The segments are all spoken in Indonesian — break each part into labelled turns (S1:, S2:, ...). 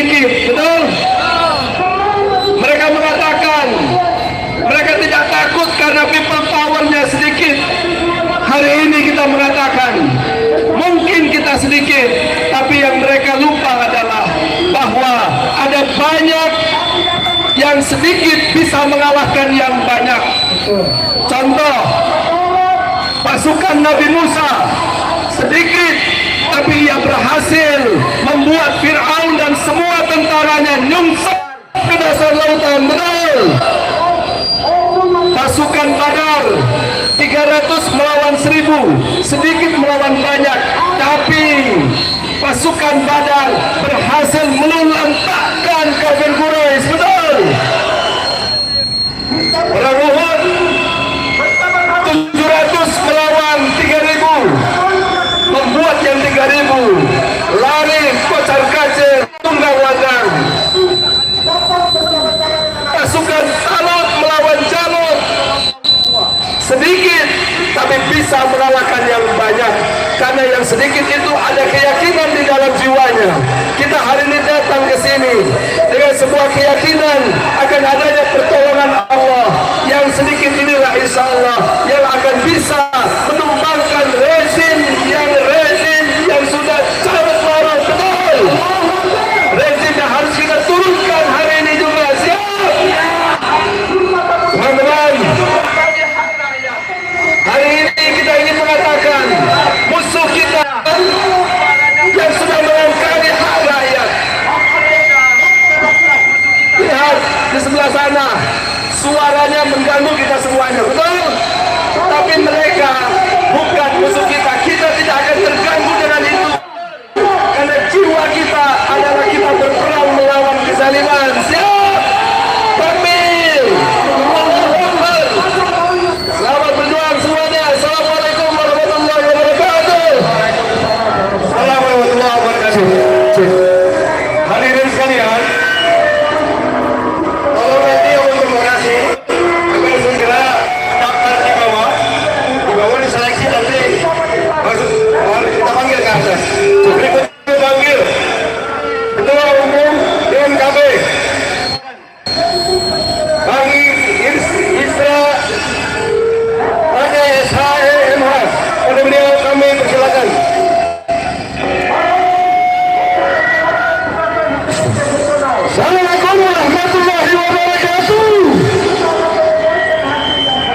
S1: sedikit, betul? Mereka mengatakan mereka tidak takut karena people powernya sedikit. Hari ini kita mengatakan mungkin kita sedikit, tapi yang mereka lupa adalah bahwa ada banyak yang sedikit bisa mengalahkan yang banyak. Contoh, pasukan Nabi Musa sedikit, tapi ia berhasil membuat Fir'aun dan semua tentaranya nyungsep ke dasar lautan. Betul. Pasukan Badar 300 melawan 1000, sedikit melawan banyak, tapi pasukan Badar berhasil meluntakkan kafir Quraisy. Betul. Perang Uhud 700 melawan 3000, membuat yang 3000 lari kocar kacir tunggang langgang. Pasukan Talut melawan Jalut sedikit, tapi bisa mengalahkan yang banyak, karena yang sedikit itu ada keyakinan di dalam jiwanya. Kita hari ini datang ke sini dengan sebuah keyakinan akan adanya pertolongan Allah. Yang sedikit inilah insya Allah yang akan bisa menumbangkan rezim yang sudah carut marut. Betul. Rezim yang harus kita turunkan hari ini juga. Siap. Teman-teman, hari ini kita ingin mengatakan musuh kita yang sudah melangkahi hak rakyat. Lihat di sebelah sana, suaranya mengganggu kita semuanya, betul? Tapi mereka bukan musuh kita. Kita tidak akan terganggu dengan itu, karena jiwa kita adalah kita berperang melawan kezaliman. Siap? Takbir! Selamat berjuang semuanya. Assalamualaikum warahmatullahi wabarakatuh. Assalamualaikum warahmatullahi wabarakatuh. Hadirin sekalian, tolong nanti untuk lokasi agar segera daftar di bawah diseleksi nanti kita panggil ke atas. Berikutnya panggil Ketua Umum DMKB Bang Isra Raja SHMH. Pada beliau kami persilakan. Assalamualaikum warahmatullahi wabarakatuh.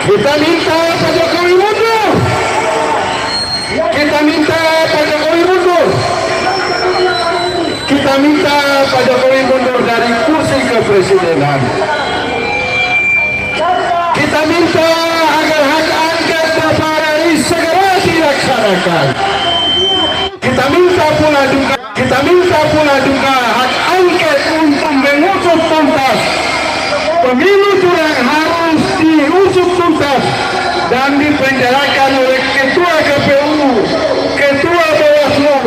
S1: Kita minta Pak Jokowi mundur. Kita minta Pak Jokowi mundur. Kita minta Pak Jokowi mundur dari kursi kepresidenan. Kita minta agar hak angket DPR RI segera dilaksanakan. Kita minta pula juga hak angket untuk mengusut tuntas pemilu curang harus diusut tuntas dan dipenjarakan oleh Ketua KPU, Ketua Bawaslu,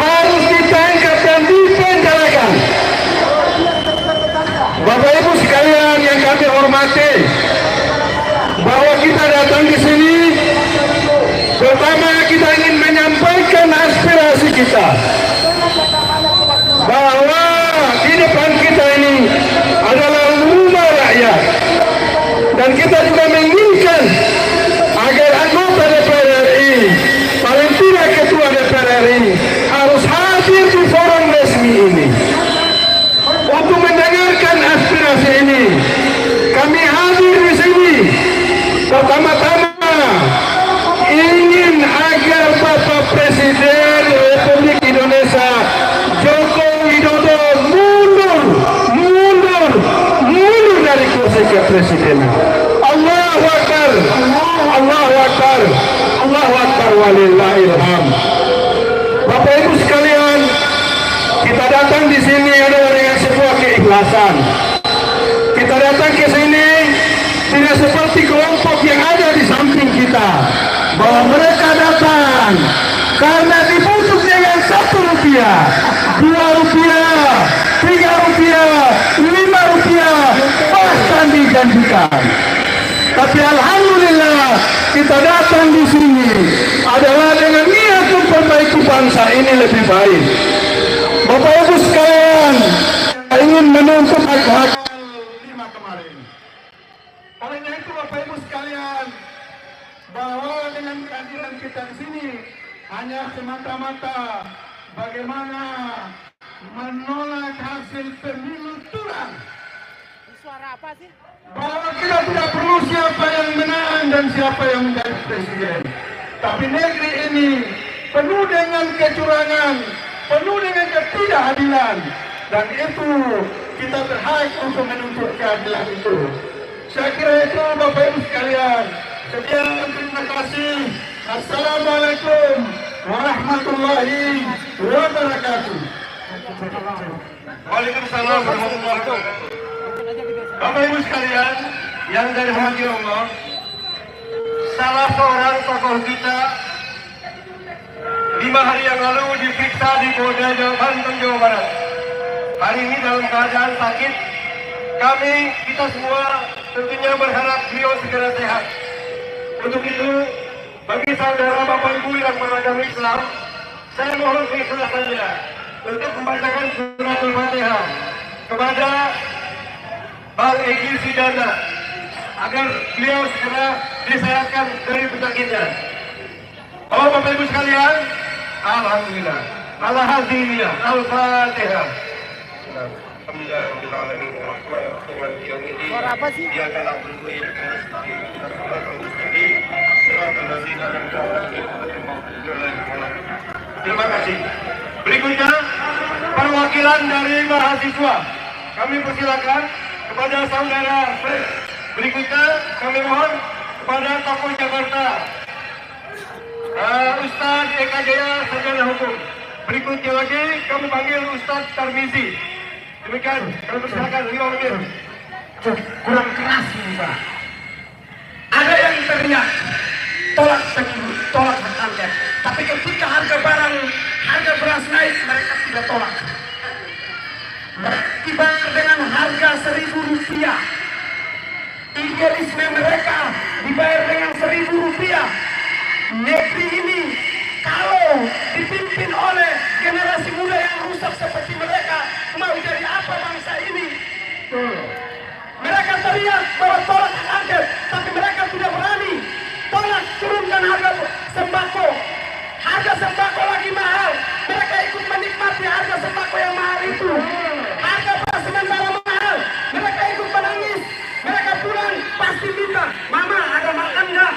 S1: harus ditangkap dan dipenjarakan. Bapak Ibu sekalian yang kami hormati, bahwa kita datang di sini, pertama kita ingin menyampaikan aspirasi kita, bahwa di depan kita ini adalah rumah rakyat, dan kita juga menginginkan agar anggota DPR RI, paling tidak Ketua DPR RI, harus hadir di forum resmi ini untuk mendengarkan aspirasi ini. Kami hadir di sini pertama-tama ingin agar Bapak Presiden Republik Indonesia Joko Widodo mundur dari kursi kepresidenan. Allahu Akbar, Allahu Akbar, Allahu Akbar, walillahil hamd. Bapak Ibu sekalian, kita datang di sini adalah dengan sebuah keikhlasan. Kita datang ke sini tidak seperti kelompok yang ada di samping kita, bahwa mereka datang karena dibutuh dengan 1 rupiah, 2 rupiah, 3 rupiah, 5 rupiah, bahkan dijanjikan. Tapi alhamdulillah kita datang di sini adalah dengan niat memperbaiki bangsa ini lebih baik. Bapak Ibu sekalian, ingin menuntut hak-hak 5 kemarin. Oleh itu Bapak Ibu sekalian, bahwa dengan kehadiran kita di sini hanya semata-mata bagaimana menolak hasil pemilu curang.
S2: Suara apa sih?
S1: Bahwa kita tidak perlu siapa yang menang dan siapa yang menjadi presiden. Tapi negeri ini penuh dengan kecurangan, penuh dengan ketidakadilan. Dan itu kita berhak untuk menuntut keadilan itu. Saya kira itu Bapak Ibu sekalian. Sekian, terima kasih. Assalamualaikum warahmatullahi wabarakatuh.
S3: Waalaikumsalam warahmatullahi wabarakatuh. Bapak Ibu sekalian yang dari hati Allah, salah seorang tokoh kita 5 hari yang lalu diperiksa di Polda Banten, Jawa Barat. Hari ini dalam keadaan sakit. Kita semua tentunya berharap beliau segera sehat. Untuk itu, bagi saudara Bapak Ibu yang beragama Islam, saya mohon keikhlasannya untuk membacakan surat Al-Fatihah kepada Bang Egy Sujana agar beliau segera disehatkan dari penyakitnya. Oh Bapak Ibu sekalian, alhamdulillah. Alhamdulillah. Al-Fatihah.
S2: Suara apa sih?
S3: Terima kasih. Berikutnya perwakilan dari mahasiswa. Kami persilakan kepada saudara Fred. Berikutnya kami mohon kepada tokoh Jakarta, Ustaz Eka Jaya, sarjana hukum. Berikutnya lagi kami panggil Ustaz Tarmizi. Demikian, kami persilakan 5 menit.
S1: Kurang keras ini Pak. Ada yang teriak tolak pemilu, tolak hak angket. Tapi ketika harga beras naik, mereka tidak tolak. Dibayar dengan harga Rp1.000. Idealisme mereka dibayar dengan Rp1.000. Negeri ini kalau dipimpin oleh generasi muda yang rusak seperti mereka, mau jadi apa bangsa ini? Mereka teriak bahwa tolak hak angket, tapi mereka tidak berani tolak turunkan harga sembako. Harga sembako lagi mahal, mereka ikut menikmati harga sembako yang mahal itu. Harga beras sementara mahal, mereka ikut menangis. Mereka pulang pasti minta, Mama ada makan nggak?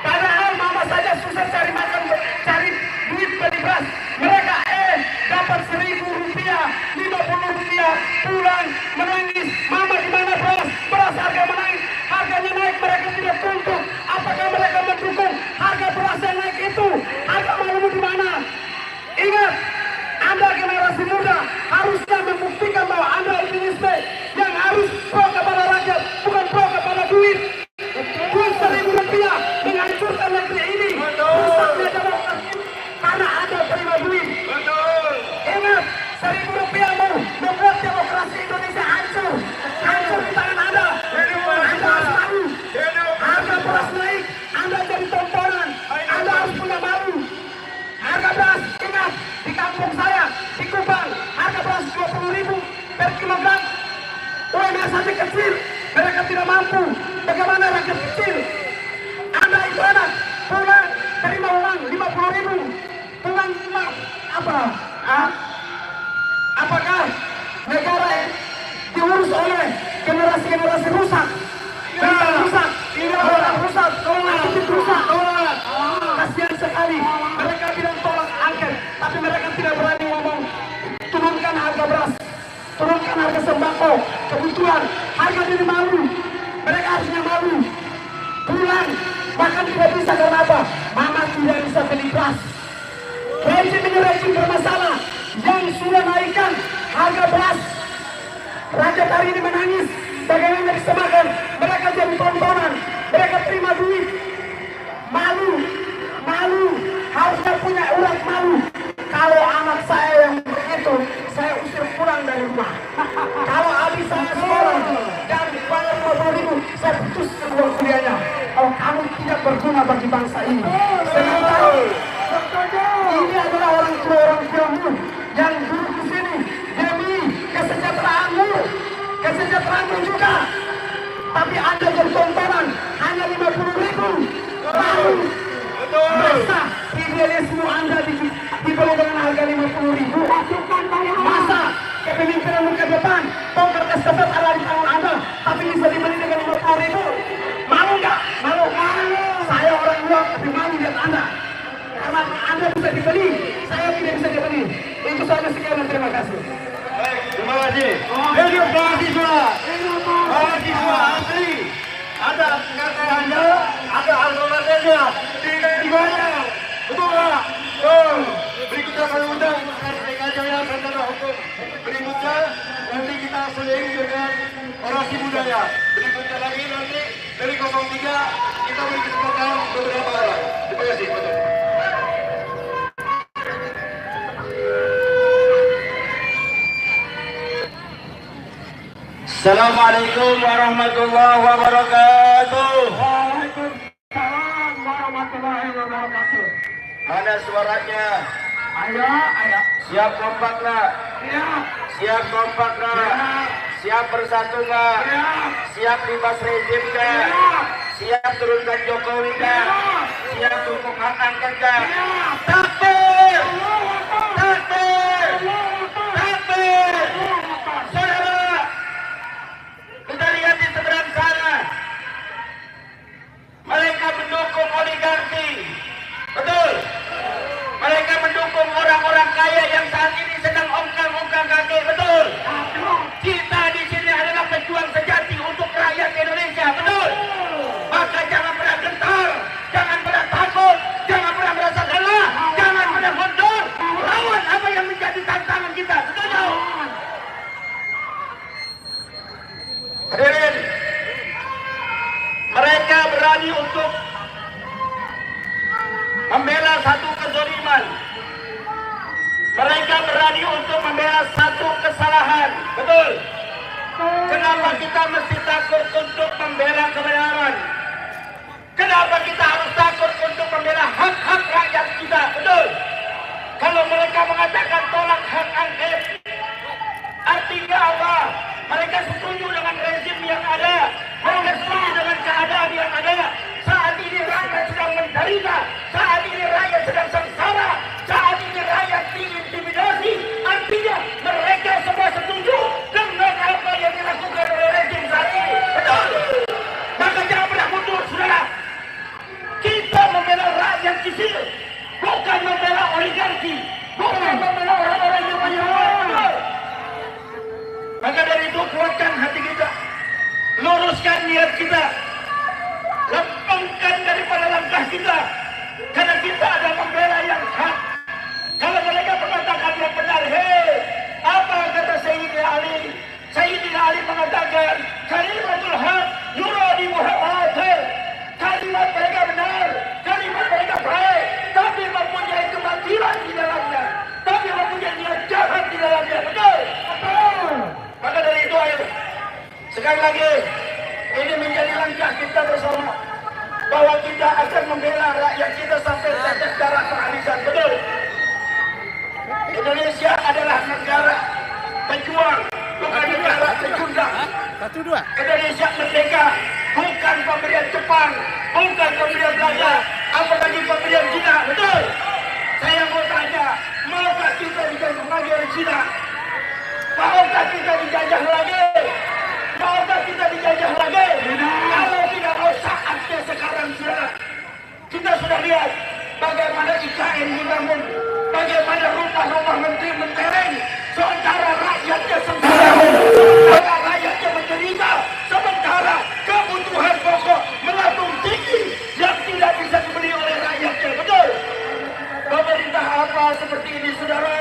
S1: Padahal Mama saja susah cari makan, cari duit beli beras. Mereka dapat Rp1.000, Rp50, pulang menangis, Mama di mana beras? Beras harga naik, harganya naik, mereka tidak tuntut. Apakah mereka mendukung harga beras yang naik itu? Harga malumu di mana? Ingat, Anda generasi muda harusnya membuktikan bahwa Anda optimisme yang harus pro kepada rakyat, bukan pro kepada duit. Duit Rp1.000 menghancurkan negeri ini. Rusaknya demokrasi karena Anda terima duit. Ingat, Rp1.000 mau membuat demokrasi Indonesia hancur. Hancur di tangan Anda. Anda harus malu. Harga beras naik, Anda jadi tontonan. Anda harus punya malu. Harga beras, ingat, di kampung saya, di Kubang, harga beras Rp20.000 per kilogram. UMR saja kecil, mereka tidak mampu. Bagaimana rakyat kecil? Anda itu anak, pulang, terima uang Rp50.000. Pulang apa? Apakah negara diurus oleh generasi-generasi rusak? Bintang rusak, orang rusak, attitude rusak. Kasihan sekali. Mereka bilang tolak angket, tapi mereka tidak berani ngomong turunkan harga beras, turunkan harga sembako, kebutuhan, harga diri malu. Mereka harusnya malu. Pulang, bahkan tidak bisa karena apa? Mama tidak bisa beli beras. Rejim ini rejim bermasalah yang sudah naikkan harga beras. Rakyat hari ini menangis. Bagaimana disemakan? Mereka jadi tontonan. Mereka terima duit. Malu, malu. Harusnya punya urat malu. Kalau anak saya yang begitu, saya usir pulang dari rumah. Kalau adik saya sekolah dan bayar Rp50.000, saya putus semua kuliahnya. Kalau kamu tidak berguna bagi bangsa ini. Sementara ini adalah orang tua yang lagi. Saya tidak bisa dibeli. Itu saja, sekian dan terima kasih.
S3: Baik, terima kasih. Hidup mahasiswa. Mahasiswa asli. Ada kekayaannya, ada alternatifnya. Di mana? Betul nggak? Betul. Berikutnya kami undang Dekan Jaya Sarjana Hukum. Berikutnya nanti kita seling dengan orasi budaya. Berikutnya lagi nanti dari 03 kita beri kesempatan beberapa orang. Terima kasih. Betul. Assalamualaikum warahmatullahi wabarakatuh.
S1: Waalaikumsalam warahmatullahi wabarakatuh.
S3: Mana suaranya?
S1: Ayo.
S3: Siap kompak nak?
S1: Siap.
S3: Siap kompak nak? Siap bersatu nak? Siap libas rezim kah? Siap turunkan Jokowi kah? Siap dukung hak angket kah? Takbir! Takbir! Takbir! Saudara, kita lihat di seberang sana. Mereka mendukung oligarki. Betul? Mereka mendukung orang-orang kaya yang saat ini sedang ongkang-ongkang kaki. Betul? Kita di sini adalah pejuang sejati untuk rakyat Indonesia. Betul? Maka jangan pernah gentar, jangan pernah takut, jangan pernah merasa kalah, jangan pernah mundur. Lawan apa yang menjadi tantangan kita. Betul? Hadirin, mereka berani untuk membela satu kezaliman. Mereka berani untuk membela satu kesalahan. Betul? Kenapa kita mesti takut untuk membela kebenaran? Kenapa kita harus takut untuk membela hak-hak rakyat kita? Betul? Kalau mereka mengatakan tolak hak angket, artinya apa? Mereka setuju dengan rezim yang ada. Mereka setuju dengan keadaan yang ada. Saat ini rakyat sedang menderita. Saat ini rakyat sedang sengsara. Saat ini rakyat diintimidasi. Artinya mereka semua setuju dengan apa yang dilakukan oleh rezim saat ini. Betul? Maka jangan pernah mundur, saudara. Kita membela rakyat di sini, bukan membela oligarki, bukan membela orang-orang yang banyak. Maka dari itu kuatkan hati kita, luruskan niat kita, lempengkan daripada langkah kita, karena kita ada membela yang hak. Kalau mereka mengatakan yang benar, hei, apa kata Sayyidina Ali? Sayyidina Ali mengatakan kalimatul haq yuradi Muhammad. Kalimat mereka benar, kalimat mereka baik, tapi mempunyai kebatilan di dalamnya, tapi mempunyai niat jahat di dalamnya. Betul? Betul. Maka dari itu ayo, sekali lagi, ini menjadi langkah kita bersama, bahwa kita akan membela rakyat kita sampai tetes darah kehabisan. Betul? Indonesia adalah negara pejuang, bukan negara pecundang. Indonesia merdeka, bukan pemberian Jepang, bukan pemberian Belanda, apalagi pemberian Cina. Betul? Saya mau tanya, maukah kita dijajah lagi oleh Cina? Maukah kita dijajah lagi? Maukah kita dijajah lagi? Kalau tidak mau, saatnya sekarang, saudara. Kita sudah lihat bagaimana IKN dibangun, bagaimana rumah-rumah menteri mentereng, sementara rakyatnya sengsara, sementara rakyatnya menderita, sementara kebutuhan pokok melambung tinggi yang tidak bisa dibeli oleh rakyatnya. Betul? Pemerintah apa seperti ini, saudara?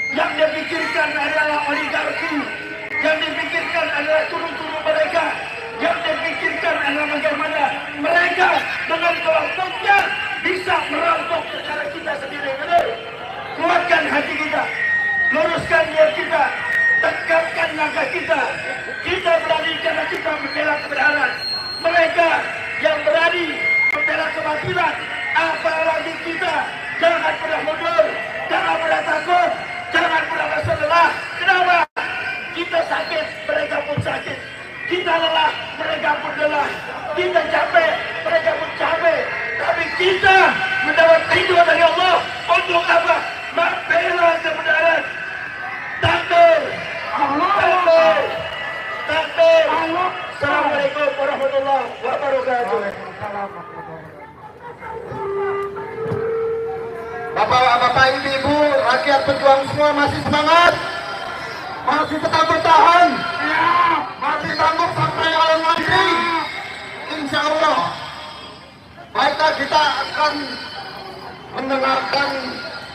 S3: Yang dipikirkan adalah oligarki, yang dipikirkan adalah turun-turun mereka, yang dipikirkan adalah bagaimana mereka dengan kelompoknya bisa merampok negara kita sendiri. Betul? Kuatkan hati kita, luruskan niat kita, tegakkan langkah kita. Kita berani karena kita membela kebenaran. Mereka yang berani membela kebatilan, apalagi kita. Jangan pernah mundur, jangan pernah takut, jangan pernah merasa lelah. Kenapa? Kita sakit, mereka pun sakit. Kita lelah, mereka pun lelah. Kita capek, mereka pun capek. Tapi kita mendapat ridho dari Allah untuk apa Bapak Ibu, rakyat pejuang semua masih semangat, masih tetap bertahan, masih tangguh sampai akhir nanti, insya Allah. Baiklah, kita akan mendengarkan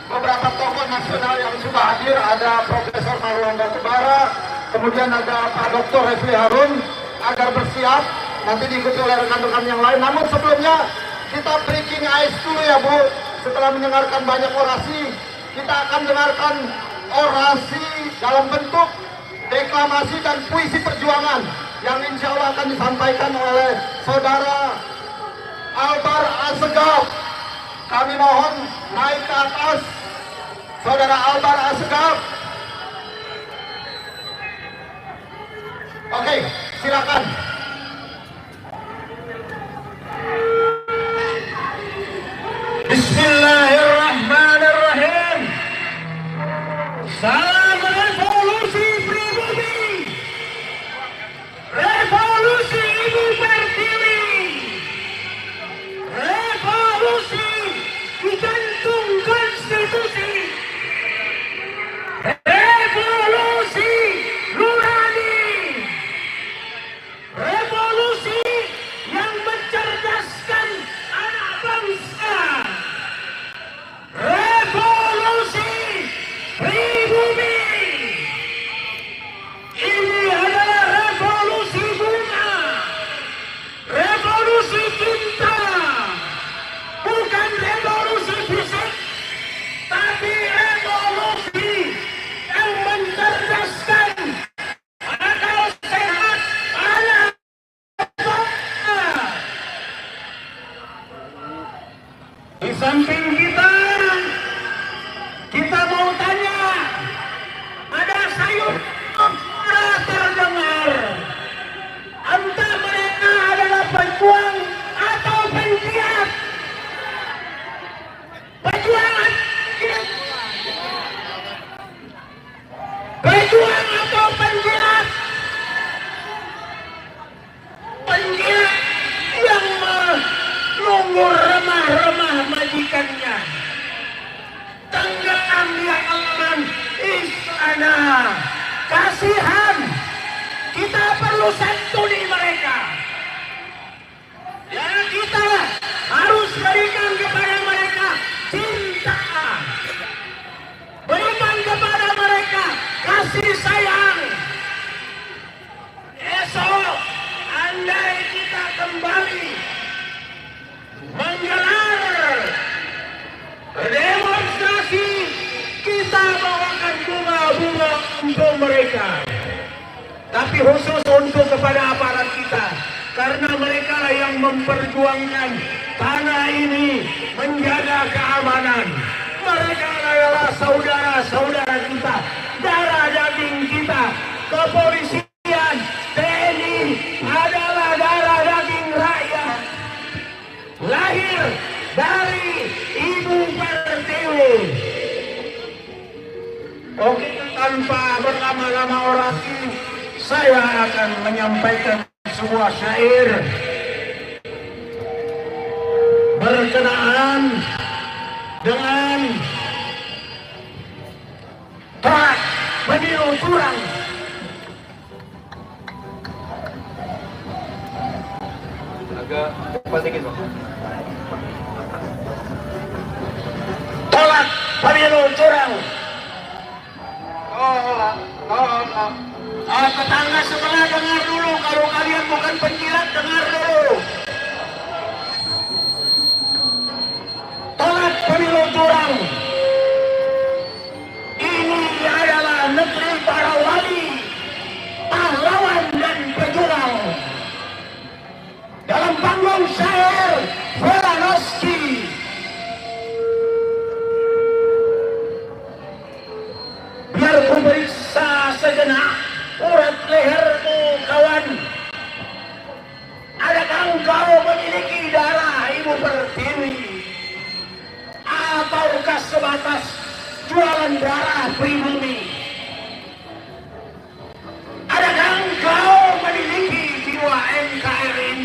S3: beberapa tokoh nasional yang sudah hadir. Ada Profesor Marwanda Tebara, kemudian ada Pak Dr. Refli Harun, agar bersiap nanti diikuti oleh rekan-rekan yang lain. Namun sebelumnya kita breaking ice dulu ya Bu. Setelah mendengarkan banyak orasi, kita akan dengarkan orasi dalam bentuk deklamasi dan puisi perjuangan yang insya Allah akan disampaikan oleh Saudara Albar Assegaf. Kami mohon naik ke atas Saudara Albar Assegaf. Oke, silakan.
S1: Bismillahirrahmanirrahim. Salam revolusi pribumi, revolusi ibu pertiwi, revolusi di jantung konstitusi, revolusi nurani, revolusi yang mencerdaskan anak bangsa, revolusi pribumi. Ini adalah revolusi bunga, revolusi cinta, bukan revolusi fisik, tapi revolusi yang mencerdaskan akal sehat anak bangsa. Di samping kita mau tanya, ada sayup suara terdengar, entah mereka adalah pejuang atau penggiat, pejuang atau penggiat, penggiat yang menunggu remah-remah majikannya, tenggelam di alam istana. Kasihan, kita perlu santuni mereka. Ya, kita harus berikan kepada mereka cinta, berikan kepada mereka kasih sayang. Esok, andai kita kembali menggelar demonstrasi, kita bawakan bunga-bunga untuk mereka, tapi khusus untuk kepada aparat kita, karena mereka lah yang memperjuangkan tanah ini, menjaga keamanan. Mereka adalah saudara-saudara kita, darah daging kita. Kepolisian, TNI adalah darah daging rakyat, lahir dari Ibu Pertiwi. Oke, tanpa berlama-lama orasi, saya akan menyampaikan sebuah syair berkenaan dengan tolak pemilu curang.
S3: Agak cepat dikit, Bang.
S1: Tolak pemilu curang. Tetangga sebelah dengar dulu, kalau kalian bukan penjilat dengar dulu. Tolak pemilu curang. Ini adalah negeri para wali, pahlawan dan pejuang. Dalam panggung syair Velanoski, biar ku periksa sejenak urat lehermu kawan. Adakah engkau memiliki darah Ibu Pertiwi? Ataukah sebatas jualan darah pribumi? Adakah engkau memiliki jiwa NKRI?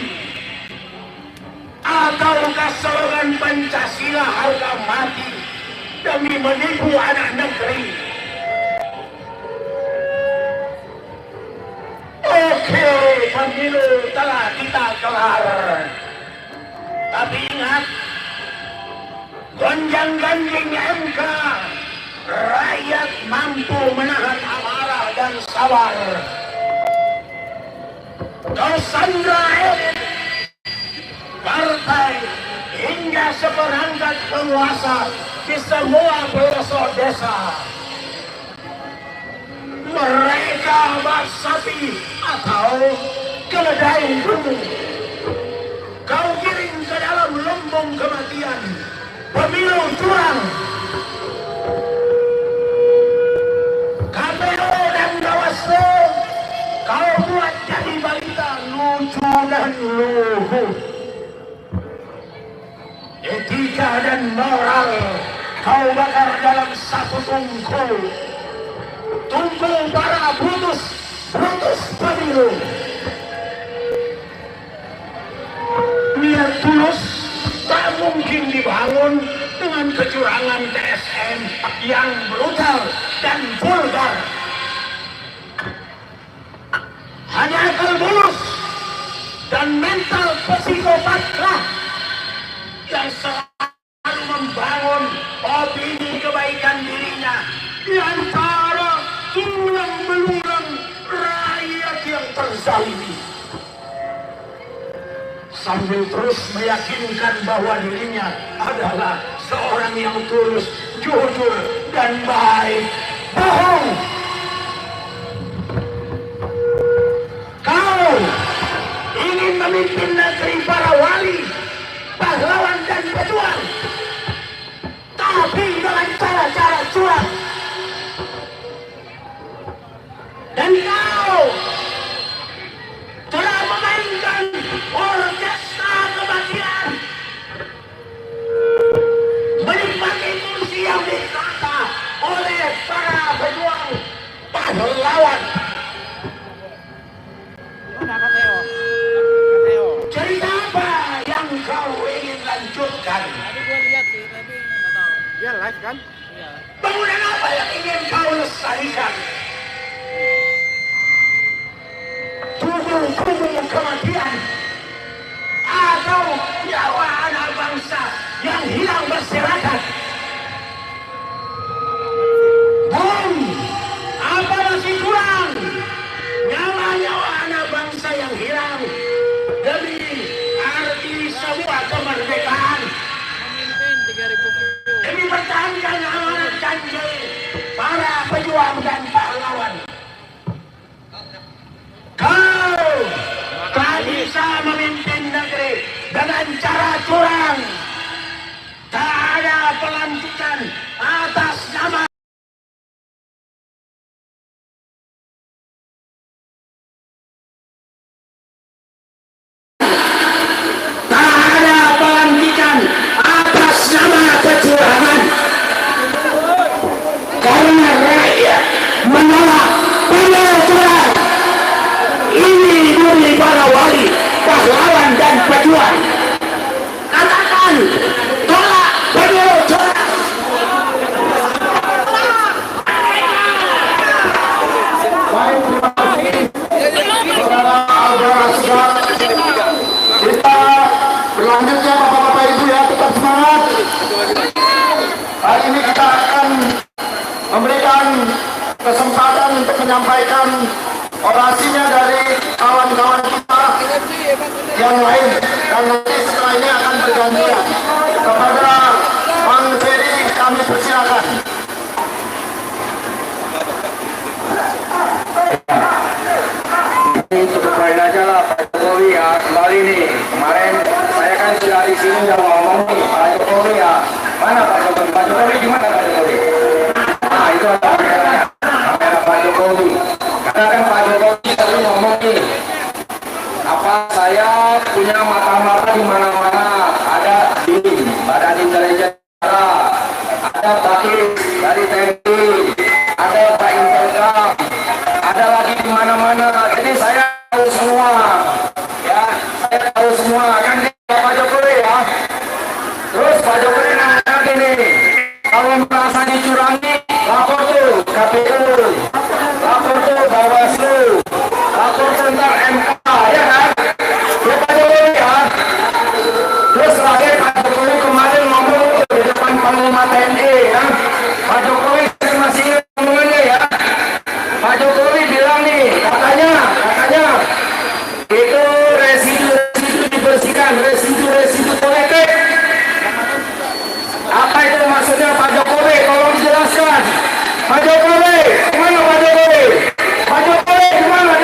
S1: Ataukah slogan Pancasila harga mati
S3: demi menipu anak negeri. Oke, pemilu telah kita gelar. Tapi ingat, gonjang-ganjing MK, rakyat mampu menahan amarah dan sabar. Tersandra elit partai hingga seperangkat penguasa di semua pelosok desa. Mereka sapi atau keledai gunung kau giring ke dalam lumbung kematian. Pemilu curang, KPU dan Bawaslu kau buat jadi balita lucu dan lugu. Etika dan moral kau bakar dalam satu tungku. Tunggu para Brutus pemilu. Niat tulus tak mungkin dibangun dengan kecurangan TSM yang brutal dan vulgar. Hanya akal bulus dan mental psikopatlah yang selalu membangun opini kebaikan dirinya di antara tulang belulang rakyat yang terzalimi, sambil terus meyakinkan bahwa dirinya adalah seorang yang tulus, jujur, dan baik. Bohong! Kau ingin memimpin negeri para wali, pahlawan, dan pejuang, tapi dengan cara-cara curang. Dan kau telah memainkan orkestra kematian, menikmati kursi yang ditata oleh para pejuang pahlawan. Cerita apa yang kau ingin lanjutkan?
S2: Tadi gue lihat sih, tapi nggak tahu.
S4: Dia live kan?
S2: Iya.
S3: Bangunan apa yang ingin kau lestarikan? Tubuh kematian atau nyawa anak bangsa yang hilang berserakan? Bung, apa masih kurang? Nyawa-nyawa anak bangsa yang hilang demi arti sebuah kemerdekaan,
S2: Memimpin 3.000 view.
S3: demi pertahankan amanat janji para pejuang dan pahlawan. Kau tak bisa memimpin negeri dengan cara curang. Tak ada pelantikan atas nama kecurangan. Karena rakyat menolak curang. Ini demi para wali, pahlawan, dan pejuang. Katakan tolak pemilu curang. Baik, terima kasih saudara Al-Rasad. Kita berlanjutnya Bapak-Bapak Ibu ya, tetap semangat. Hari ini kita akan memberikan kesempatan untuk menyampaikan orasinya dari kawan-kawan kita yang lain, dan nanti setelah ini akan bergantian. Kepada Bang Ferry kami persilakan.
S1: Ini cukup poin aja lah Pak Jokowi ya, kembali nih. Kemarin saya kan sudah di sini udah ngomong nih Pak Jokowi ya. Mana Pak Jokowi? Pak Jokowi gimana Pak Jokowi? Nah itu ada kamera Pak Jokowi. Karena kan Pak Jokowi selalu ngomong nih, apa saya punya mata-mata di mana-mana, ada di Badan Intelijen Negara, ada Bakis dari TNI, ada Pak Intelkam, ada lagi di mana-mana. Jadi saya tahu semua, ya, saya tahu semua kan Pak Jokowi ya. Terus Pak Jokowi nanya gini, kalau dicurangi, lapor tuh KPU, lapor tuh Bawaslu, lapor tentang MK, ya kan? Ya Pak Jokowi ya. Terus terakhir Pak Jokowi kemarin ngomong di depan Panglima TNI, ya. Pak Jokowi saya masih ingat ngomongannya ya. Pak Jokowi bilang nih, katanya itu residu dibersihkan, residu politik. Apa itu maksudnya Pak Jokowi? Tolong dijelaskan. Pak Jokowi, gimana Pak Jokowi? Pak Jokowi gimana? Pak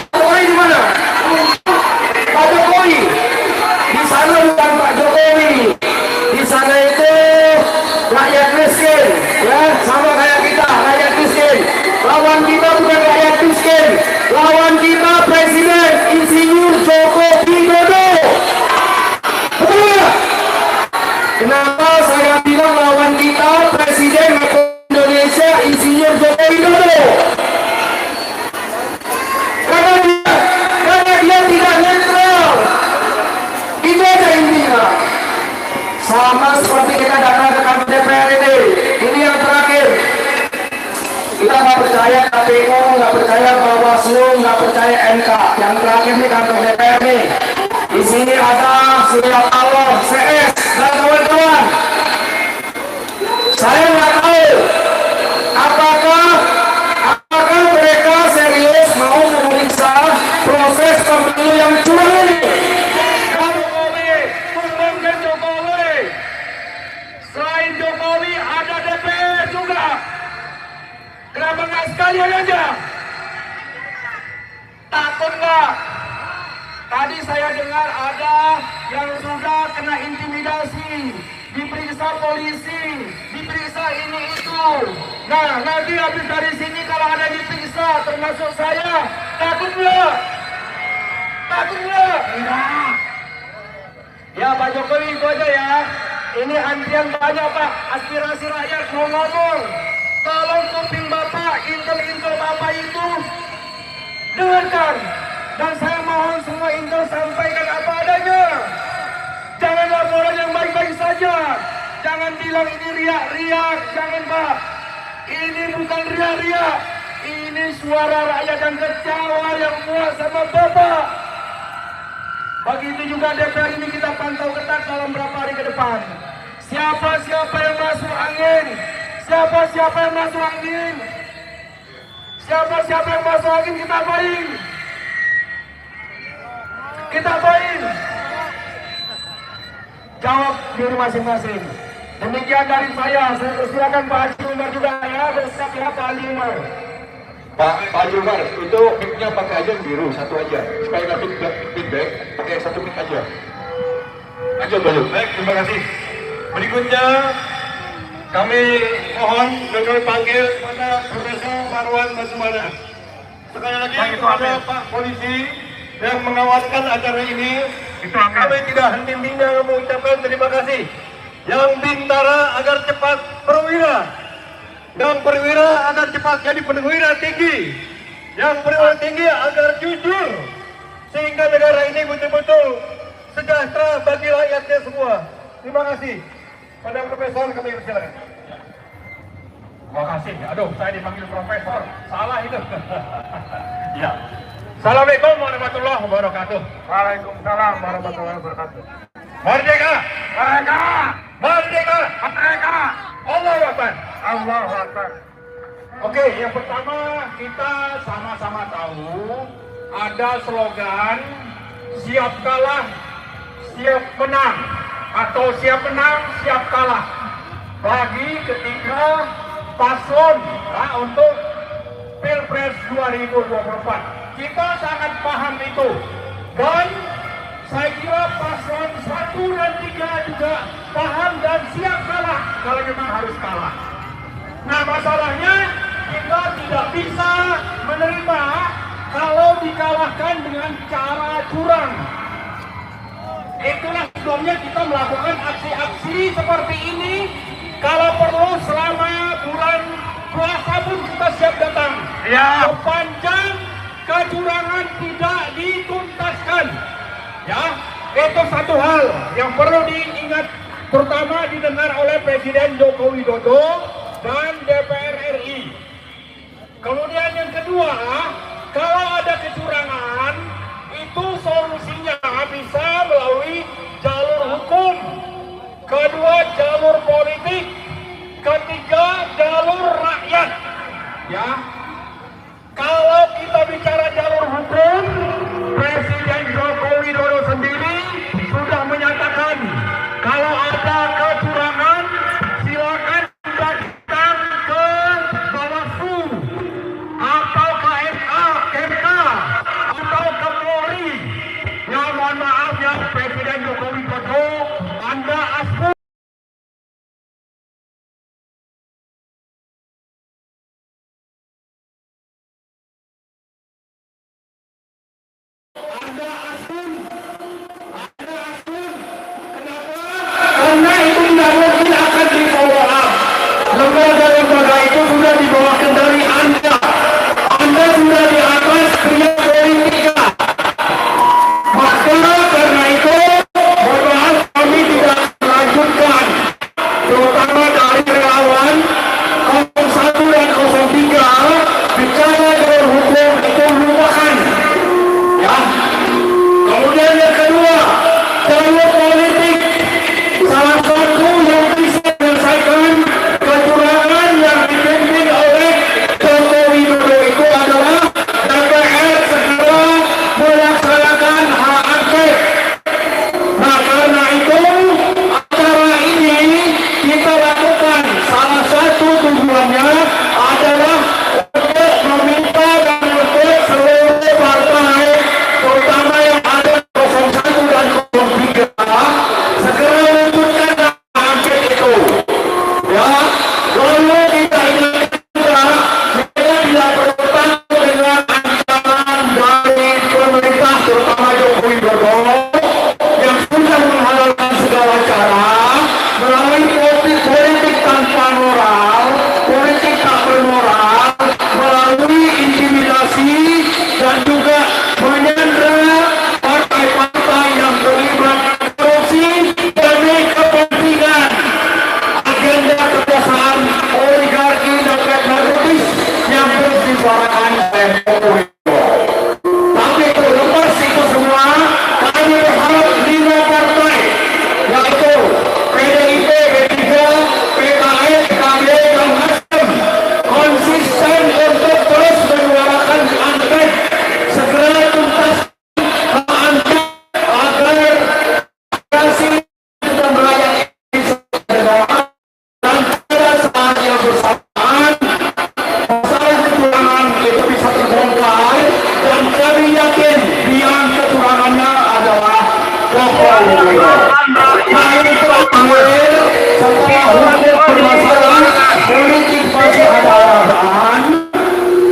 S1: Jokowi gimana? Pak Jokowi di sana bukan Pak Jokowi. Di sana itu rakyat miskin, ya sama kayak kita, rakyat miskin. Lawan kita bukan rakyat miskin, lawan kita Presiden Insinyur Joko Widodo. Betul nggak? Kenapa saya bilang lawan kita Presiden Indonesia Insinyur Joko Widodo? Karena dia tidak netral. Itu aja intinya. Sama seperti kita datang ke kantor DPR ini yang terakhir. Kita nggak percaya KPU, nggak percaya Bawaslu, nggak percaya MK. Yang terakhir nih kantor DPR nih. Di sini ada Surya Paloh, CS dan kawan-kawan. Saya nggak tahu apakah mereka serius mau memeriksa proses pemilu yang curang ini. Jokowi, bukan Jokowi. Selain Jokowi ada DPR juga. Kenapa nggak sekalian aja? Takut nggak? Tadi saya dengar ada yang sudah kena intimidasi, diperiksa polisi, diperiksa ini itu. Nah, nanti habis dari sini kalau ada diperiksa, termasuk saya, takut nggak? Takut nggak? Ya Pak Jokowi itu aja ya. Ini antrian banyak Pak, aspirasi rakyat mau ngomong. Tolong kuping Bapak, intel-intel Bapak itu dengarkan. Dan saya mohon semua intel sampaikan apa adanya. Jangan laporan yang baik-baik saja. Jangan bilang ini riak-riak. Jangan Pak. Ini bukan riak-riak. Ini suara rakyat yang kecewa yang puas sama Bapak. Begitu juga DPR ini kita pantau ketat dalam beberapa hari ke depan. Siapa-siapa yang masuk angin. Siapa-siapa yang masuk angin. Siapa-siapa yang masuk angin kita apain. Kita apain. Jawab diri masing-masing. Demikian dari saya persilakan Pak Haji Umar juga ya. Bersiap ya Pak Haji Umar.
S3: Pak Haji Umar, itu mic-nya pakai aja yang biru, satu aja. Supaya nggak feedback, pakai satu mic aja. Lanjut. Baik, terima kasih. Berikutnya, kami mohon dan kami panggil kepada Profesor Marwan Basumana. Sekali lagi kepada Pak Polisi yang mengawalkan acara ini, kami tidak henti-hentinya mengucapkan terima kasih. Yang bintara agar cepat perwira, yang perwira agar cepat jadi perwira tinggi, yang perwira tinggi agar jujur, sehingga negara ini betul-betul sejahtera bagi rakyatnya semua. Terima kasih. Pada Profesor kami persilakan.
S4: Terima kasih. Aduh, saya dipanggil Profesor. Salah itu. Ya.
S3: Assalamualaikum warahmatullahi wabarakatuh.
S4: Waalaikumsalam warahmatullahi wabarakatuh.
S3: Merdeka!
S4: Merdeka!
S3: Merdeka!
S4: Merdeka!
S3: Allahu Akbar!
S4: Allahu Akbar.
S3: Oke, yang pertama kita sama-sama tahu ada slogan siap kalah, siap menang, atau siap menang, siap kalah. Bagi ketika paslon untuk Pilpres 2024. Kita sangat paham itu. Dan saya kira paslon 1 dan 3 juga paham dan siap kalah kalau memang harus kalah. Nah, masalahnya kita tidak bisa menerima kalau dikalahkan dengan cara curang. Itulah sebabnya kita melakukan aksi-aksi seperti ini. Kalau perlu selama bulan puasa pun kita siap datang.
S4: Ya.
S3: Sepanjang kecurangan tidak dituntaskan. Ya, itu satu hal yang perlu diingat
S4: terutama didengar oleh Presiden Joko Widodo dan DPR RI. Kemudian yang kedua, kalau ada kecurangan, itu solusinya bisa melalui jalur hukum. Kedua, jalur politik. Ketiga, jalur rakyat. Ya, kalau kita bicara jalur hukum, Presiden Joko Widodo sendiri sudah menyatakan kalau ada kecurangan silakan datang ke Bawaslu atau KMA, atau ke Polri. Ya mohon maaf ya Presiden Joko Widodo, Anda asli.
S1: Karena itu tidak mungkin akan di follow up. Lembaga-lembaga itu sudah di bawah kendali Anda. Anda sudah di atas pria politika. Maka karena itu, mohon maaf kami tidak melanjutkan. Terutama dari relawan 01 dan 03 bicara jalur hukum itu lupakan. Ya. Kemudian yang kedua, jalur politik. Salah satu yang bisa menyelesaikan kecurangan yang dipimpin oleh Joko Widodo itu adalah DPR segera melaksanakan hak angket. Nah karena itu acara ini kita lakukan, salah satu tujuannya adalah untuk meminta dan untuk seluruh partai, terutama yang ada 01 dan 03, segera wujudkan angket itu. Ya, lalu kita ingatkan juga, kita tidak bertanggung dengan ancaman dari pemerintah, terutama Joko Widodo, yang sudah menghalalkan segala cara melalui politik tanpa moral, politik tak bermoral, melalui intimidasi dan juga menyandera partai-partai yang terlibat korupsi demi kepentingan agenda kekuasaan oligarki dan teknokratis yang terus disuarakan oleh Joko Widodo. Tapi terlepas itu semua, kami berharap 5 partai, yaitu PDIP, P3, PKS, PKB, dan Nasdem, konsisten untuk terus menyuarakan angket segera tuntas hak angket agar demokrasi dan rakyat Indonesia dan pada saat yang bersamaan masalah kecurangan itu bisa terbongkar, dan kami yakin biang kecurangannya adalah Joko Widodo. Kami terakhir, setelah hukum bermasalah, politik masih ada arahan.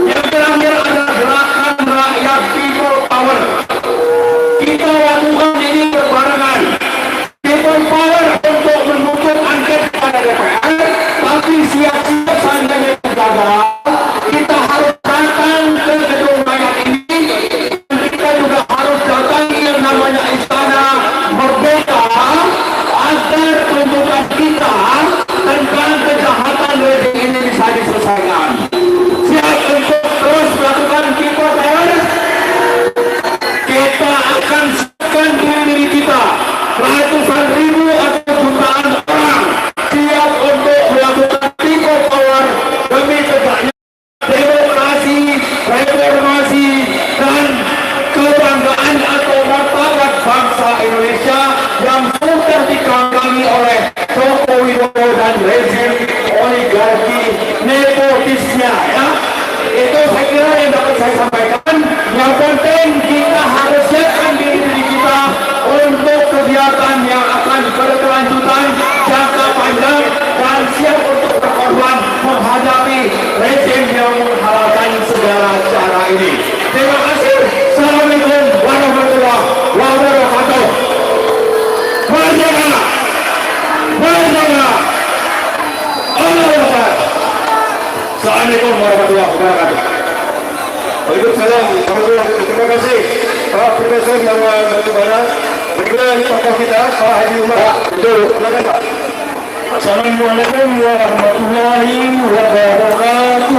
S1: Yang terakhir ada gerakan rakyat people power. Kita lakukan ini berbarengan. People power untuk menuntut angket kepada DPR, tapi siap-siap seandainya itu gagal, kita harus datang ke gedung rakyat ini, dan kita juga harus datangi yang namanya Istana Merdeka agar tuntutan kita tentang kejahatan rezim ini bisa diselesaikan. Siap untuk terus melakukan people power. Kita akan siapkan diri kita, ratusan ribu atau jutaan orang siap untuk melakukan people power demi tegaknya demokrasi, reformasi, dan kebanggaan atau martabat bangsa Indonesia yang sudah dikangkangi oleh Joko Widodo dan rezim oligarki nepotisnya. Ya, itu saya kira yang dapat saya sampaikan. Yang penting kita harus siapkan diri kita untuk kegiatan yang akan berkelanjutan jangka panjang dan siap untuk berkorban menghadapi rezim yang menghalalkan segala cara ini. Terima kasih. Assalamualaikum warahmatullahi wabarakatuh. Merdeka! Merdeka! Allahu Akbar. Assalamualaikum warahmatullahi wabarakatuh.
S3: Waalaikumsalam warahmatullahi wabarakatuh. Terima kasih Pak Profesor Marwan Batubara. Berikutnya ini tokoh kita Pak Haji Umar. Betul. Silakan Pak.
S1: Assalamualaikum warahmatullahi wabarakatuh.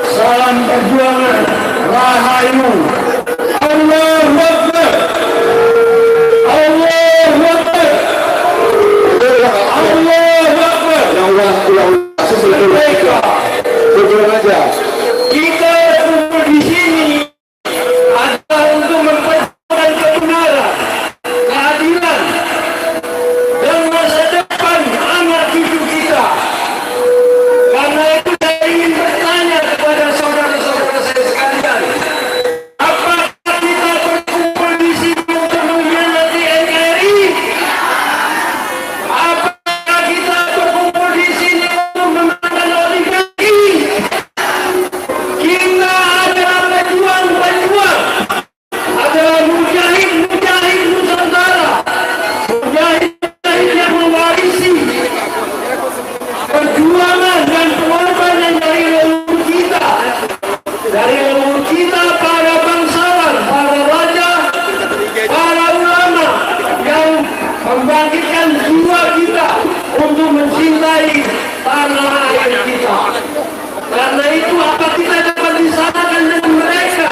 S1: Salam perjuangan Rahayu. Allahu Akbar. Allahu Akbar. Allahu Akbar. Mereka sebelum aja kita kumpul di sini adalah untuk memperjuangkan kebenaran, keadilan, dan masa depan anak cucu kita. Karena itu saya ingin bertanya kepada saudara-saudara saya sekalian, apakah kita berkumpul di sini untuk mengkhianati NKRI? Apakah kita berkumpul di sini untuk memenangkan oligarki? Kita adalah pejuang-pejuang, adalah mujahid-mujahid Nusantara, mujahid-mujahid yang mewarisi perjuangan dan pengorbanan dari leluhur kita, para bangsawan, para raja, para ulama yang membangkitkan jiwa kita untuk mencintai tanah air kita. Karena itu apa kita dapat disamakan dengan mereka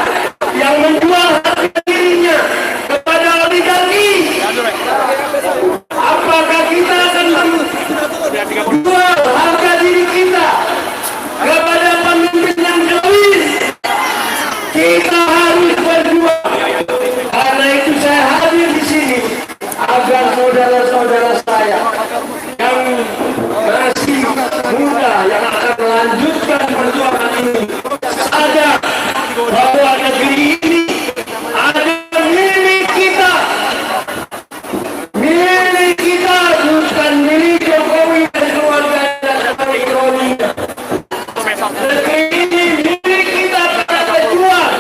S1: yang menjual harga dirinya kepada oligarki? Apakah kita akan menjual harga diri kita kepada pemimpin yang gelis? Kita harus berjuang. Karena itu saya hadir di sini agar saudara-saudara saya yang masih muda yang akan melanjutkan perjuangan ini sadar bahwa negeri ini adalah milik kita, bukan milik Jokowi dan keluarga dan ekonominya. Negeri ini milik kita para pejuang,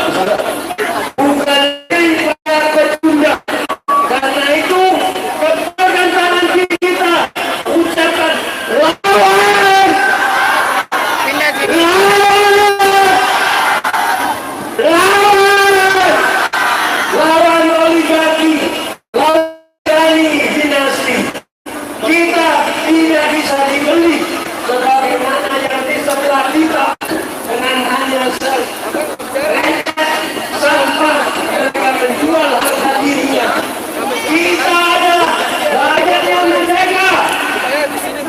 S1: bukan milik para pecundang. Karena itu kepalkan tangan kiri kita, ucapkan lawan, lawan oligarki, lawan dinasti. Kita tidak bisa dibeli sebagaimana yang di sebelah kita dengan hanya sampah mereka menjual harga dirinya. Kita adalah rakyat yang merdeka,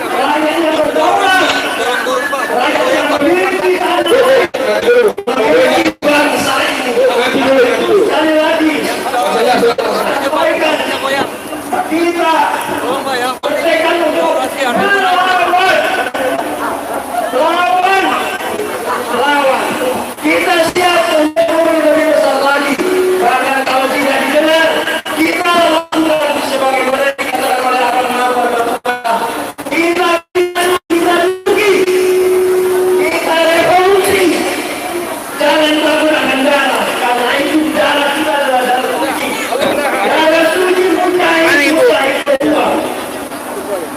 S1: rakyat yang berdaulat, rakyat yang memiliki memiliki bangsa ini. Sekali lagi saya sampaikan, kita merdeka untuk lawan. Kita siap untuk lebih besar lagi. Bahkan kalau tidak didengar, kita lakukan sebagaimana dikatakan oleh kita duduki, kita revolusi. Jangan menggunakan darah, karena itu darah kita adalah darah suci. Darah suci mujahid pejuang.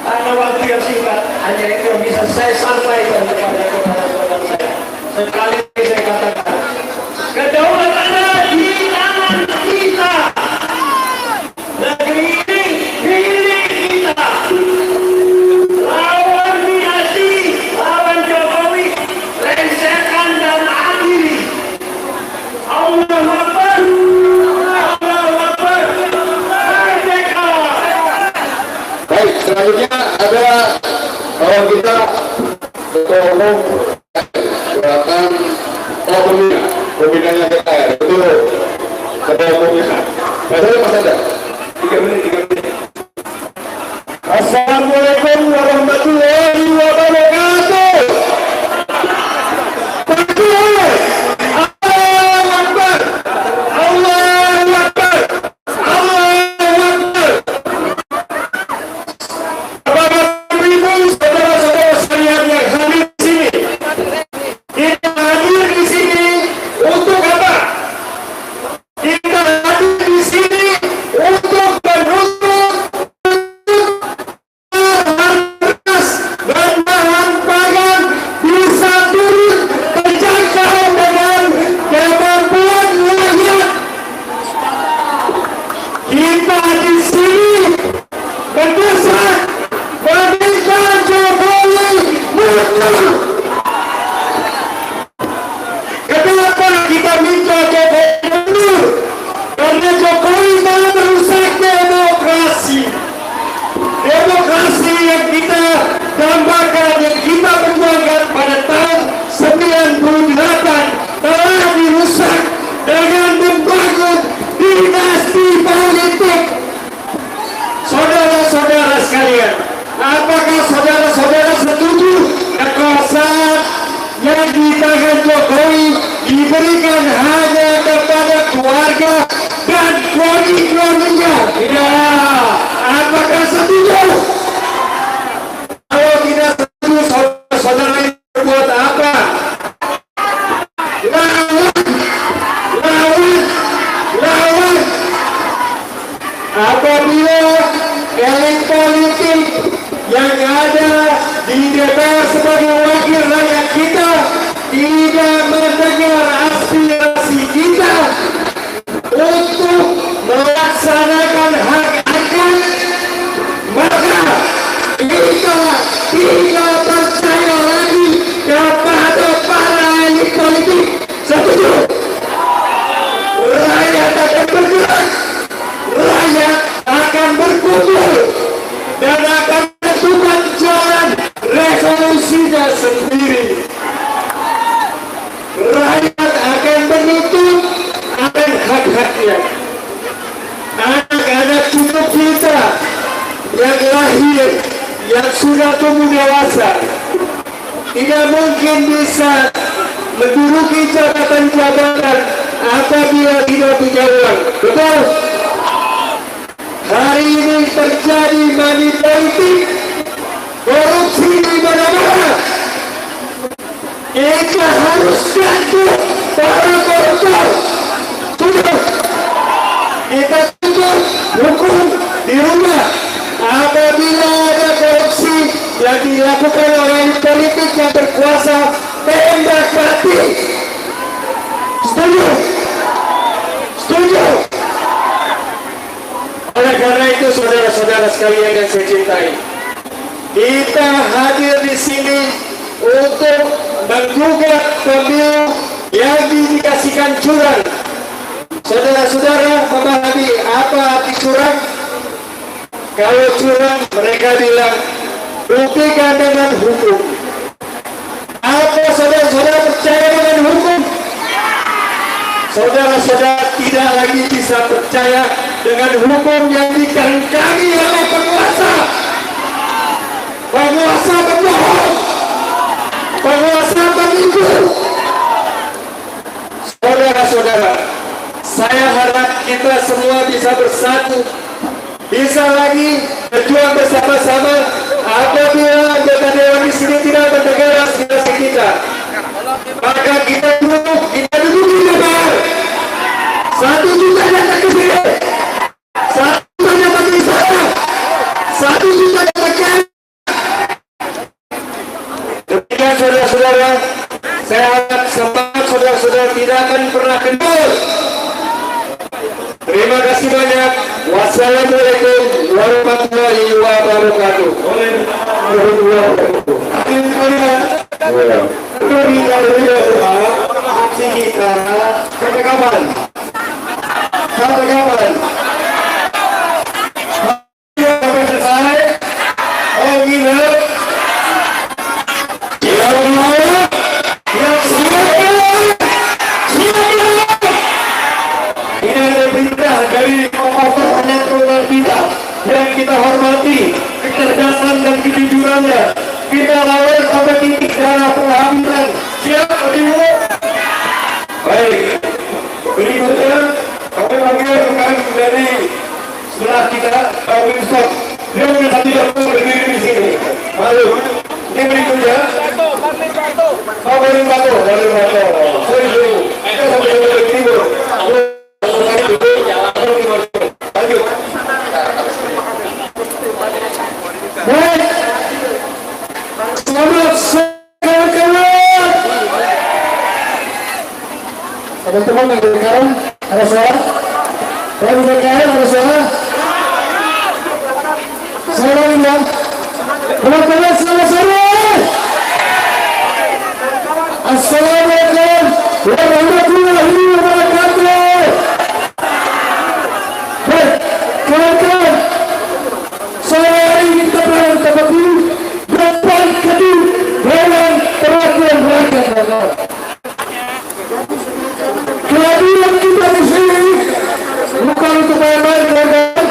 S1: Karena waktu yang singkat, hanya itu yang bisa saya sampaikan kepada saudara-saudara saya. Sekali lagi saya katakan, kedaulatan ada di tangan kita. Negeri ini milik kita. Lawan dinasti, lawan Jokowi, lengsarkan dan adili. Allahu Akbar, Allahu Akbar, merdeka.
S3: Baik, selanjutnya ada kawan kita Ketua Umum Gerakan Pembinaan DPR, itu Ketua Umumnya. Padahal Mas ada 3 menit.
S1: Assalamualaikum warahmatullahi wabarakatuh. Berjuang. Allahu Akbar. Allahu Akbar. Allahu Akbar. Bapak Ibu, saudara-saudara sekalian yang hadir di sini. Kita hadir di sini untuk apa? Kita hadir di sini untuk menuntut dan diberikan hanya kepada keluarga dan keluarganya. Tidak. Apakah setuju? Kalau tidak setuju, saudara ini berbuat apa? Lawan. Apabila elit politik yang ada di DPR sebagai wakil rakyat kita tidak mendengar aspirasi kita untuk melaksanakan hak angket, maka kita tidak percaya lagi kepada para elit politik. Setuju? Rakyat akan bergerak, rakyat akan berkumpul dan akan menentukan jalan resolusinya sendiri. Rakyat akan menuntut akan hak-haknya. Anak-anak cucu kita yang lahir, yang sudah tumbuh dewasa, tidak mungkin bisa menduduki jabatan-jabatan apabila tidak punya uang. Betul? Hari ini terjadi money politik, korupsi di mana-mana. Kita harus ganti para koruptor. Tutup. Kita tutup hukum di rumah. Apabila ada korupsi yang dilakukan oleh politik yang berkuasa, tembak mati. Setuju? Setuju? Oleh karena itu, saudara-saudara sekalian yang saya cintai, kita hadir di sini untuk menggugat pemilu yang diindikasikan curang. Saudara-saudara memahami apa arti curang? Kalau curang, mereka bilang buktikan dengan hukum. Apa saudara-saudara percaya dengan hukum? Saudara-saudara tidak lagi bisa percaya dengan hukum yang dikangkangi oleh penguasa. Penguasa pembohong, penguasa penipu. Saudara-saudara, saya harap kita semua bisa bersatu, bisa lagi berjuang bersama-sama. Apabila anggota dewan di sini tidak mendengar aspirasi kita, maka kita duduk di DPR. 1 juta datang ke sini, 1 juta datang di sana, 1 juta datang ke. Demikian saudara-saudara, saya harap semangat saudara-saudara tidak akan pernah kendor. Terima kasih banyak. Wassalamualaikum warahmatullahi wabarakatuh. Aksi kita sampai kapan? Sampai kapan? Sampai selesai? Oh gila? Ya Allah, yang ini ada perintah dari tokoh-tokoh kita yang kita hormati kecerdasan dan kejujurannya. Kita lawan sampai titik darah penghabisan. Siap, berdiri. Baik, berikutnya kami panggil rekan dari sebelah kita, Pak Winston. Dia bisa tidak perlu berdiri di sini. Lalu, ini berikutnya. Pak Winston. Sorry. Kita sampai ke timur. Lanjut. Baik. Selamat kawan-kawan. Teman-teman yang berkarang, ada suara? Kalau berkarang ada suara? Suara ini ya. Teman-teman selamat sore. Assalamualaikum warahmatullahi wabarakatuh. Baik, kawan-kawan, sore hari ini kita berada di depan gedung Dewan Perwakilan Rakyat. Kehadiran kita di sini bukan untuk main-main, kawan-kawan.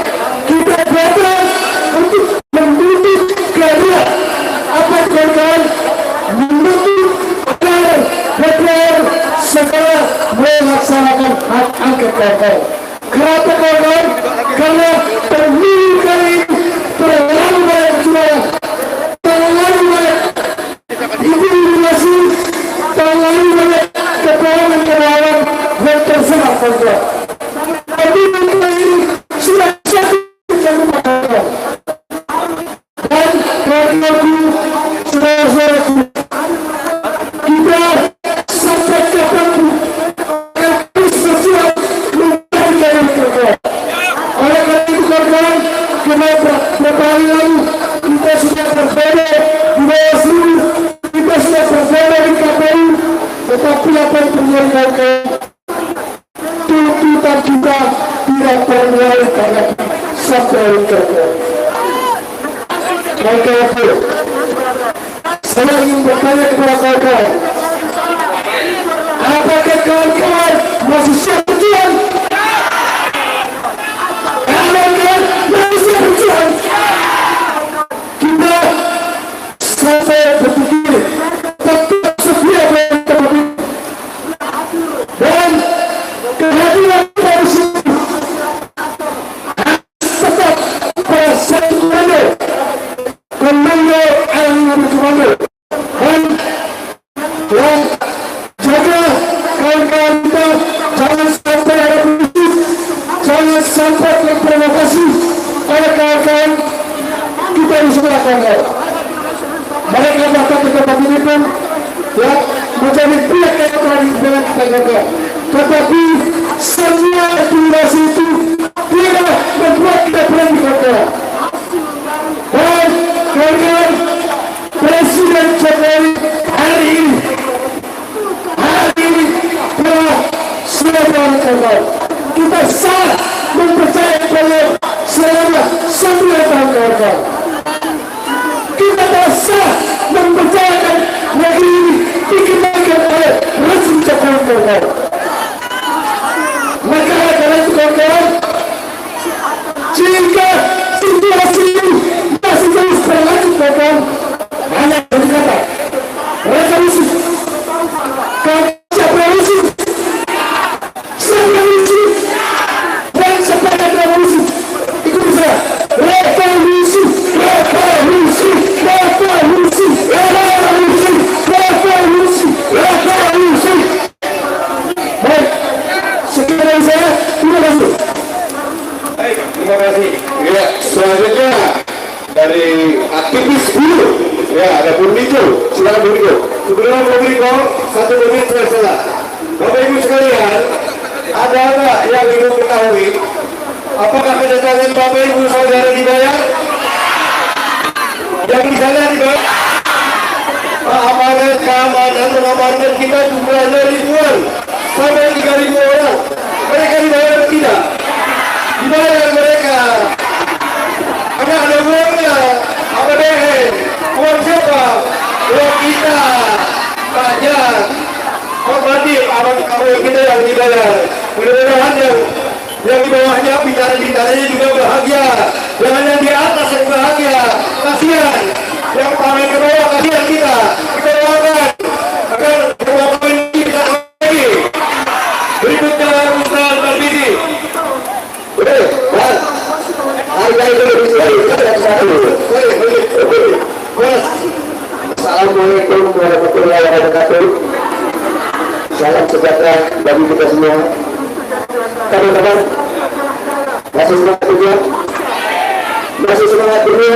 S1: Kita datang untuk mendukung keadilan. kawan-kawan. Kenapa kawan-kawan? Karena pemilu kali ini terlalu banyak curang, terlalu banyak intimidasi, terlalu banyak kebohongan-kebohongan yang tersebar kawan-kawan. Pemilu kali ini sudah satu yang kawan-kawan. Dan kawan-kawanku, saudara-saudaraku, kita sampai kapanpun harus berjuang memberikan yang terbaik. Oleh karena itu kawan-kawan, beberapa hari lalu kita sudah berbeda di Bawaslu, kita sudah berbeda di KPU, tetapi apa yang terjadi kawan-kawan, tuntutan kita tidak pernah ditanggapi sampai kawan-kawan. Kawan-kawan, saya ingin bertanya kepada kawan-kawan, apakah kawan-kawan masih siap berjuang? Kawan-kawan masih siap berjuang? Kita sampai berpikir tetap setia dengan terlebih dan kehadiran polisi harus tetap pada satu komando yang berkomando dan jaga kawan-kawan kita, jangan sampai ada politik, jangan sampai terprovokasi oleh kawan-kawan kita di sebelah kawan. Mereka datang ke tempat ini pun ya menjadi pihak yang telah dengan kita kawan. Tetapi semua intimidasi itu tidak membuat kita berani kawan. Dan kawan-kawan, Presiden Jokowi hari ini telah sudah kawan-kawan. Kita salah mempercayai beliau selama 9 tahun kawan-kawan. Kita telah salah mempercayakan negeri ini dikembangkan oleh rezim Jokowi kawan-kawan. Maka karena itu kawan-kawan, jika situasi ini masih terus berlanjut kawan-kawan, hanya berkata revolusi, revolusi, revolusi, dan sepanjang revolusi, ikuti saya, revolusi, revolusi, revolusi, revolusi, revolusi, revolusi. Baik, sekian dari saya, terima kasih.
S3: Baik, terima kasih. Ya, selanjutnya dari aktivis buruh. Ya, ada Bundiko. Silakan Bundiko. Sebelum Bundiko, 1 menit selesai. Bapak Ibu sekalian, ada nggak yang ingin ketahui? Apakah kedatangan Bapak Ibu saudara dibayar? Yang di sana dibayar? Aparat keamanan mengamankan kita jumlahnya ribuan sampai 3.000 orang. Mereka dibayar atau tidak? Dibayar mereka. Karena ada uangnya. Apa deh? Uang siapa? Uang kita. Pajak. Berarti aparat keamanan kita yang dibayar. Mudah-mudahan yang di bawahnya bicara-bicaranya juga bahagia. Jangan yang di atas yang bahagia. Kasihan. Yang paling ke bawah kasihan kita. Kita doakan agar beberapa ini bisa lagi. Berikutnya Ustaz Barbidi.
S1: Assalamualaikum warahmatullahi wabarakatuh. Salam sejahtera bagi kita semua. Teman-teman, masih semangat dunia, masih semangat dunia.